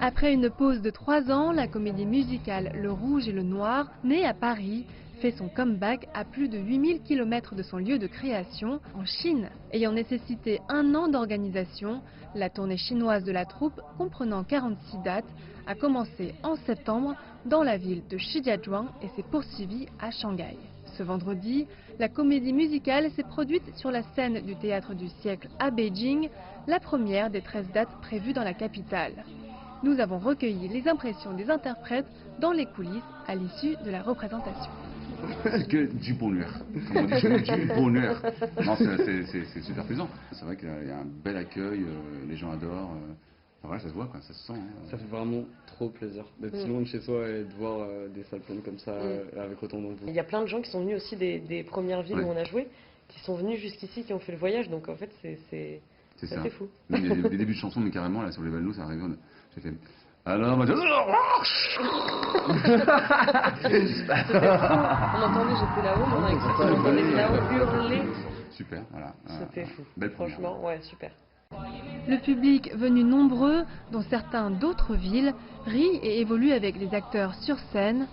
Après une pause de 3 ans, la comédie musicale Le Rouge et le Noir, née à Paris, fait son comeback à plus de 8000 km de son lieu de création, en Chine. Ayant nécessité 1 an d'organisation, la tournée chinoise de la troupe, comprenant 46 dates, a commencé en septembre dans la ville de Shijiazhuang et s'est poursuivie à Shanghai. Ce vendredi, la comédie musicale s'est produite sur la scène du Théâtre du Siècle à Beijing, la première des 13 dates prévues dans la capitale. Nous avons recueilli les impressions des interprètes dans les coulisses à l'issue de la représentation. Que du bonheur, comme on dit chez nous, du bonheur. Non, c'est super plaisant. C'est vrai qu'il y a un bel accueil, les gens adorent. Enfin, voilà, ça se voit, quoi, ça se sent. Ça fait vraiment trop plaisir d'être si loin de chez soi et de voir des salles pleines comme ça avec autant d'envie. Il y a plein de gens qui sont venus aussi des premières villes où on a joué, qui sont venus jusqu'ici, qui ont fait le voyage, donc en fait c'est fou. Même il y a des débuts de chansons, mais carrément là sur les Valnos, ça arrive. J'ai fait. Alors, moi, C'était fou. On entendait, j'étais là-haut, on entendait là-haut hurler. Super, voilà. C'était fou. Belle franchement, ouais, super. Le public venu nombreux, dont certains d'autres villes, rit et évolue avec les acteurs sur scène.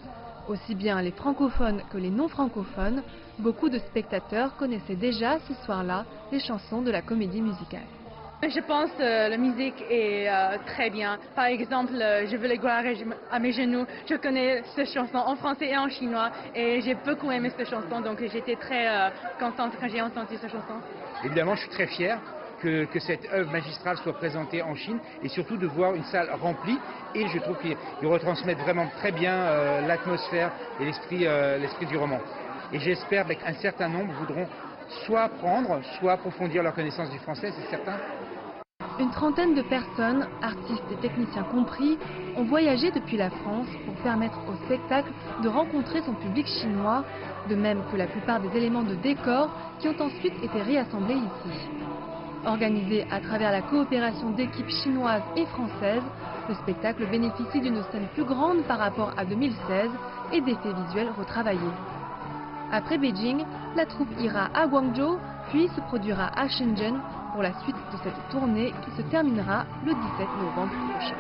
Aussi bien les francophones que les non-francophones, beaucoup de spectateurs connaissaient déjà ce soir-là les chansons de la comédie musicale. Je pense que la musique est très bien. Par exemple, Je veux les gloires à mes genoux. Je connais cette chanson en français et en chinois et j'ai beaucoup aimé cette chanson, donc j'étais très contente quand j'ai entendu cette chanson. Évidemment, je suis très fier que cette œuvre magistrale soit présentée en Chine et surtout de voir une salle remplie, et je trouve qu'ils retransmettent vraiment très bien l'atmosphère et l'esprit du roman. Et j'espère qu'un certain nombre voudront soit apprendre, soit approfondir leur connaissance du français, c'est certain. Une trentaine de personnes, artistes et techniciens compris, ont voyagé depuis la France pour permettre au spectacle de rencontrer son public chinois, de même que la plupart des éléments de décor qui ont ensuite été réassemblés ici. Organisé à travers la coopération d'équipes chinoises et françaises, le spectacle bénéficie d'une scène plus grande par rapport à 2016 et d'effets visuels retravaillés. Après Beijing, la troupe ira à Guangzhou, puis se produira à Shenzhen pour la suite de cette tournée qui se terminera le 17 novembre prochain.